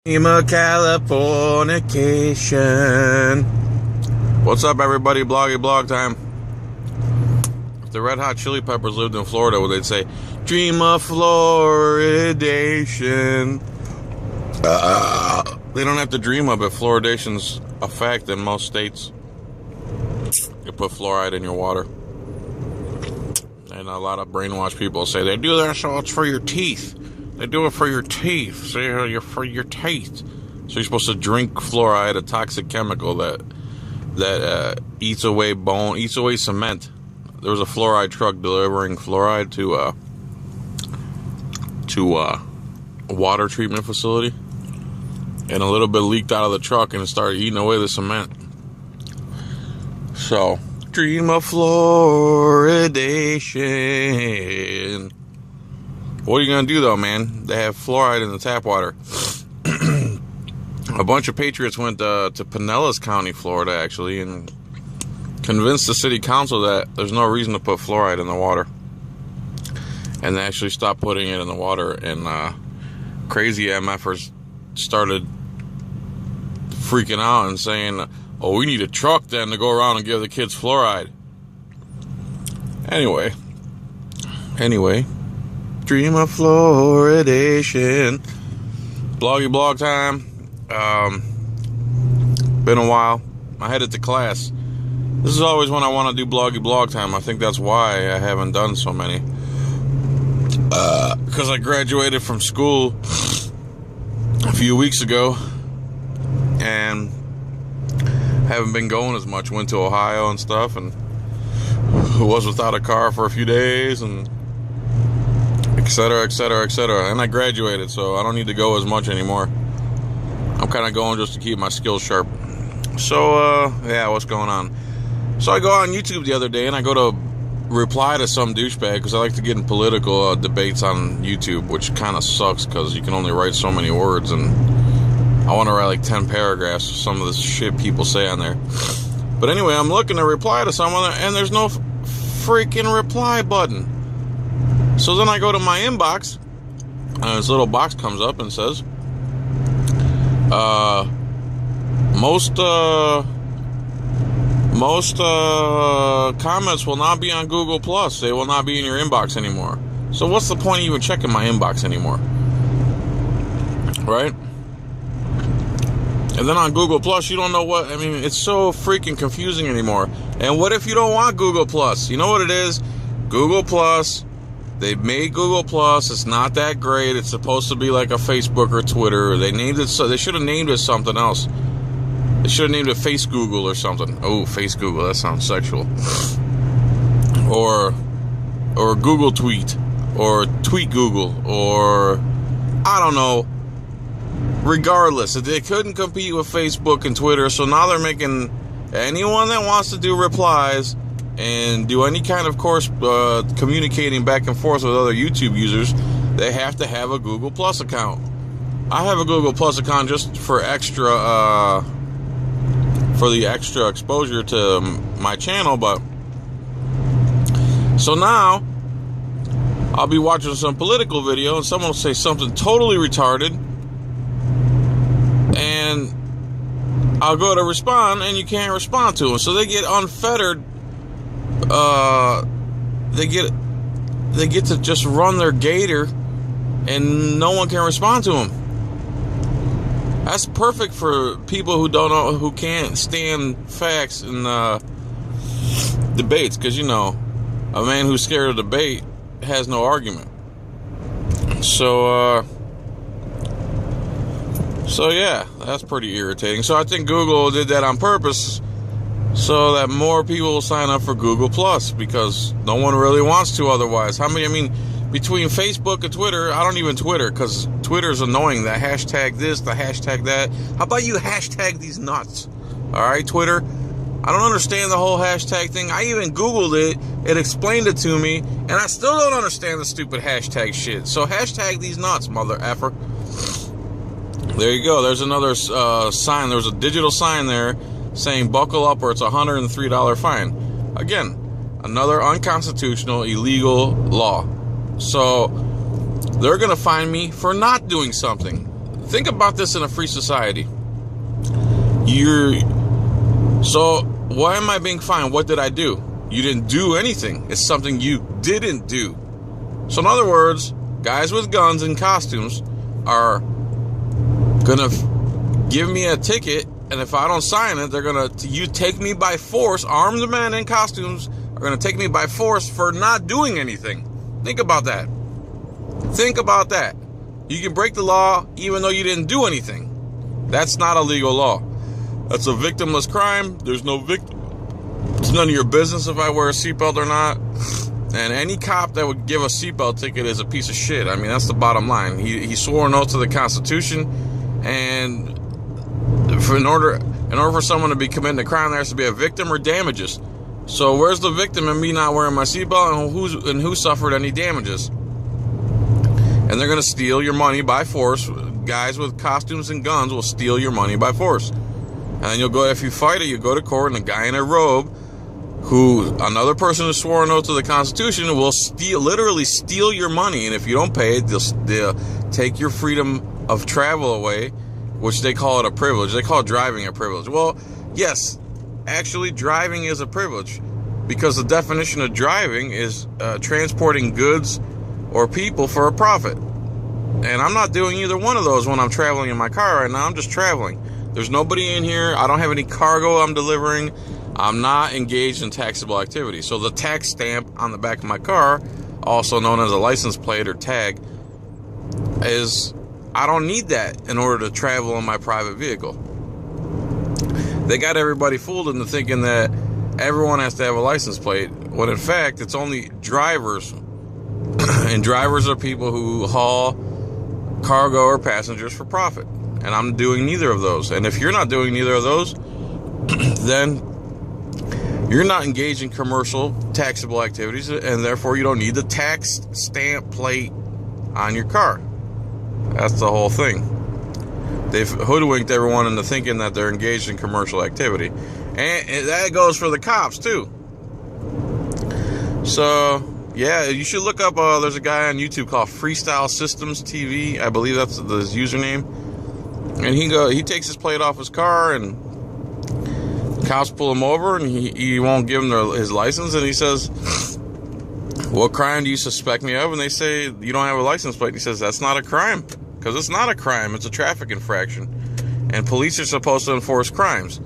Californication. What's up, everybody? Bloggy blog time. If the Red Hot Chili Peppers lived in Florida, they'd say, dream of fluoridation. They don't have to dream of it. Fluoridation's a fact in most states. You put fluoride in your water. And a lot of brainwashed people say, they do that so it's for your teeth. They do it for your teeth. So you're for your teeth. So you're supposed to drink fluoride, a toxic chemical that eats away bone, eats away cement. There was a fluoride truck delivering fluoride to a water treatment facility, and a little bit leaked out of the truck and it started eating away the cement. So, dream of fluoridation. What are you going to do, though, man? They have fluoride in the tap water. A bunch of patriots went to Pinellas County, Florida, actually, and convinced the city council that there's no reason to put fluoride in the water. And they actually stopped putting it in the water, and crazy MFers started freaking out and saying, oh, we need a truck then to go around and give the kids fluoride. Anyway, dream of fluoridation. Bloggy blog time. Been a while. I headed to class. This is always when I want to do bloggy blog time. I think that's why I haven't done so many. Because I graduated from school a few weeks ago and haven't been going as much. Went to Ohio and stuff, and was without a car for a few days, and etc., etc., etc. And I graduated, so I don't need to go as much anymore. I'm kind of going just to keep my skills sharp. So, yeah, what's going on? So I go on YouTube the other day, and I go to reply to some douchebag, because I like to get in political debates on YouTube, which kind of sucks, because you can only write so many words, and I want to write like 10 paragraphs of some of this shit people say on there. But anyway, I'm looking to reply to someone, and there's no freaking reply button. So then I go to my inbox, and this little box comes up and says, most comments will not be on Google Plus. They will not be in your inbox anymore. So what's the point of even checking my inbox anymore? Right? And then on Google Plus, you don't know what, I mean, it's so freaking confusing anymore. And what if you don't want Google Plus? You know what it is? Google Plus, they've made Google Plus. It's not that great. It's supposed to be like a Facebook or Twitter. They named it, so they should have named it something else. They should have named it Face Google or something. Oh, Face Google, that sounds sexual. Or Google Tweet, or Tweet Google, or I don't know. Regardless, they couldn't compete with Facebook and Twitter, so now they're making anyone that wants to do replies and do any kind of course communicating back and forth with other YouTube users, they have to have a Google Plus account. I have a Google Plus account just for extra, for the extra exposure to my channel, but so now I'll be watching some political video and someone will say something totally retarded, and I'll go to respond, and you can't respond to them. So they get unfettered. They get to just run their gator, and no one can respond to them. That's perfect for people who don't know, who can't stand facts and debates, because you know, a man who's scared of debate has no argument. So yeah, that's pretty irritating. So I think Google did that on purpose so that more people will sign up for Google Plus, because no one really wants to otherwise. I mean, between Facebook and Twitter, I don't even Twitter, because Twitter's annoying. The hashtag this, the hashtag that. How about you hashtag these nuts? All right, Twitter. I don't understand the whole hashtag thing. I even Googled it. It explained it to me, and I still don't understand the stupid hashtag shit. So hashtag these nuts, mother effer. There you go. There's another sign. There's a digital sign there saying buckle up or it's a $103 fine. Again, another unconstitutional, illegal law. So they're going to fine me for not doing something. think about this in a free society. So why am I being fined? What did I do? You didn't do anything. It's something you didn't do. So in other words, guys with guns and costumes are gonna give me a ticket, and if I don't sign it, they're gonna take me by force. Armed men in costumes are gonna take me by force for not doing anything. Think about that. Think about that. You can break the law even though you didn't do anything. That's not a legal law. That's a victimless crime. There's no victim. It's none of your business if I wear a seatbelt or not. And any cop that would give a seatbelt ticket is a piece of shit. I mean, that's the bottom line. He swore an oath to the Constitution, and in order for someone to be committing a crime, there has to be a victim or damages. So where's the victim in me not wearing my seatbelt, and who suffered any damages? And they're going to steal your money by force. Guys with costumes and guns will steal your money by force. And then if you fight it, you go to court, and a guy in a robe, another person who swore an oath to the Constitution, will literally steal your money. And if you don't pay it, they'll take your freedom of travel away, which they call it a privilege. They call driving a privilege. Well, yes, actually driving is a privilege, because the definition of driving is transporting goods or people for a profit. And I'm not doing either one of those when I'm traveling in my car right now. I'm just traveling. There's nobody in here. I don't have any cargo I'm delivering. I'm not engaged in taxable activity. So the tax stamp on the back of my car, also known as a license plate or tag, I don't need that in order to travel in my private vehicle. They got everybody fooled into thinking that everyone has to have a license plate, when in fact it's only drivers. And drivers are people who haul cargo or passengers for profit. And I'm doing neither of those. And if you're not doing neither of those, then you're not engaged in commercial taxable activities, and therefore you don't need the tax stamp plate on your car. That's the whole thing. They've hoodwinked everyone into thinking that they're engaged in commercial activity. And that goes for the cops too. So yeah, you should look up, there's a guy on YouTube called Freestyle Systems TV. I believe that's his username. And he takes his plate off his car, and cops pull him over, and he won't give him his license. And he says, "What crime do you suspect me of?" And they say, "You don't have a license plate." And he says, "That's not a crime, because it's not a crime. It's a traffic infraction, and police are supposed to enforce crimes."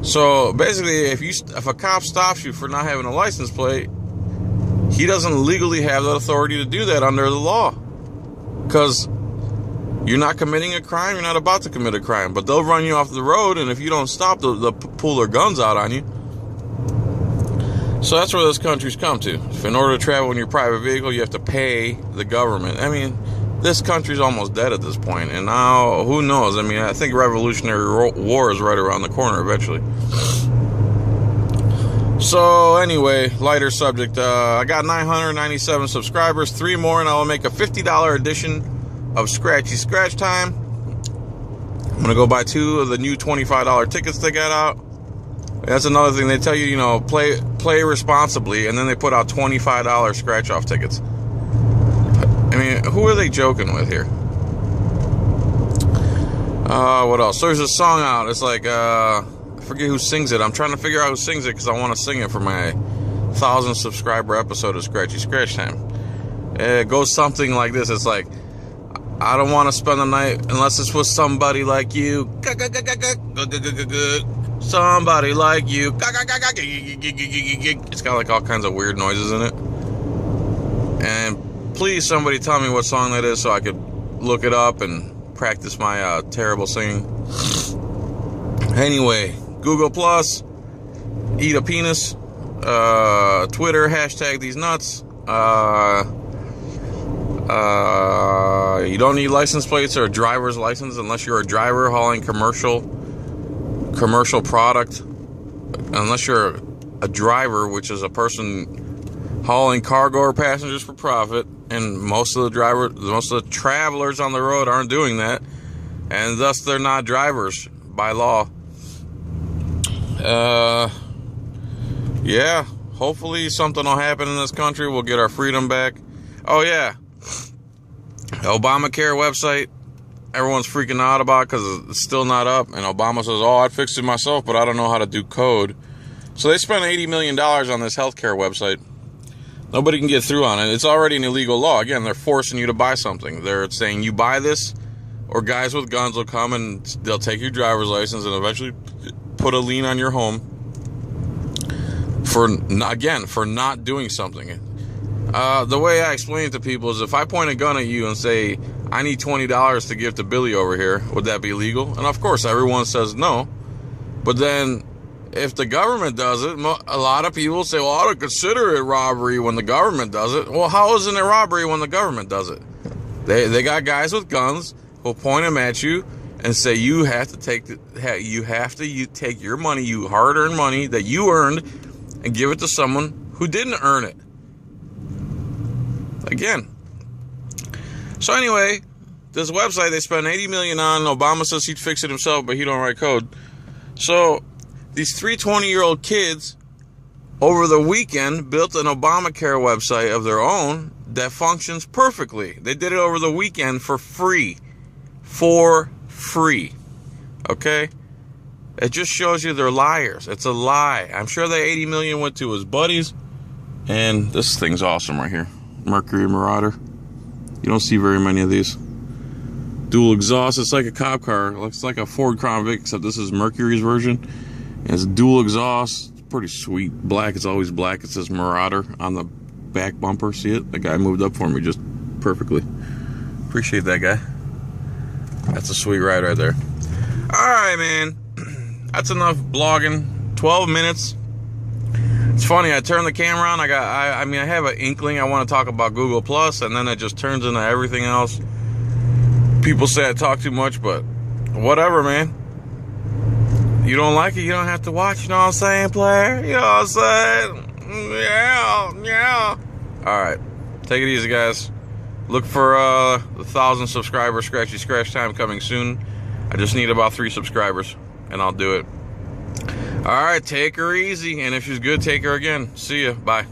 So basically, if a cop stops you for not having a license plate, he doesn't legally have the authority to do that under the law, because you're not committing a crime. You're not about to commit a crime. But they'll run you off the road, and if you don't stop, they'll pull their guns out on you. So that's where this country's come to. If in order to travel in your private vehicle, you have to pay the government. I mean, this country's almost dead at this point. And now, who knows? I mean, I think Revolutionary War is right around the corner eventually. So anyway, lighter subject. I got 997 subscribers. 3 more, and I will make a $50 edition of Scratchy Scratch Time. I'm gonna go buy 2 of the new $25 tickets they got out. That's another thing they tell you, play responsibly, and then they put out $25 scratch off tickets. I mean, who are they joking with here? What else? So there's a song out. It's like I forget who sings it. I'm trying to figure out who sings it, because I want to sing it for my 1,000 subscriber episode of Scratchy Scratch Time. It goes something like this. It's like, I don't want to spend the night unless it's with somebody like you. Somebody like you. It's got like all kinds of weird noises in it. And please, somebody tell me what song that is so I could look it up and practice my terrible singing. Anyway, Google Plus, eat a penis, Twitter, hashtag these nuts. You don't need license plates or a driver's license unless you're a driver hauling commercial product. Unless you're a driver, which is a person hauling cargo or passengers for profit, and most of the travelers on the road aren't doing that, and thus they're not drivers by law. Yeah, hopefully something will happen in this country. We'll get our freedom back. Oh yeah, Obamacare website. everyone's freaking out about because it's still not up. And Obama says, oh, I fixed it myself, but I don't know how to do code. So they spent $80 million on this healthcare website. Nobody can get through on it. It's already an illegal law. Again, they're forcing you to buy something. They're saying you buy this, or guys with guns will come and they'll take your driver's license and eventually put a lien on your home for not doing something. The way I explain it to people is if I point a gun at you and say, I need $20 to give to Billy over here, would that be legal? And of course, everyone says no. But then if the government does it, a lot of people say, well, I ought to consider it robbery when the government does it. Well, how isn't it robbery when the government does it? They got guys with guns who'll point them at you and say you have to take take your money, you hard-earned money that you earned, and give it to someone who didn't earn it. Again. So anyway, this website they spent $80 million on. Obama says he'd fix it himself, but he don't write code. So these 3 20-year-old kids over the weekend built an Obamacare website of their own that functions perfectly. They did it over the weekend for free. For free. Okay? It just shows you they're liars. It's a lie. I'm sure that $80 million went to his buddies. And this thing's awesome right here. Mercury Marauder. You don't see very many of these. Dual exhaust. It's like a cop car. It looks like a Ford Crown Vic, except this is Mercury's version. And it's dual exhaust. It's pretty sweet. Black. It's always black. It says Marauder on the back bumper. See it? The guy moved up for me just perfectly. Appreciate that guy. That's a sweet ride right there. Alright, man. That's enough blogging. 12 minutes. It's funny, I turn the camera on, I have an inkling I want to talk about Google Plus, and then it just turns into everything else. People say I talk too much, but whatever, man. You don't like it, you don't have to watch, you know what I'm saying, player? You know what I'm saying? Yeah. Alright, take it easy, guys. Look for the 1,000 subscriber scratchy scratch time coming soon. I just need about 3 subscribers, and I'll do it. Alright, take her easy, and if she's good, take her again. See ya. Bye.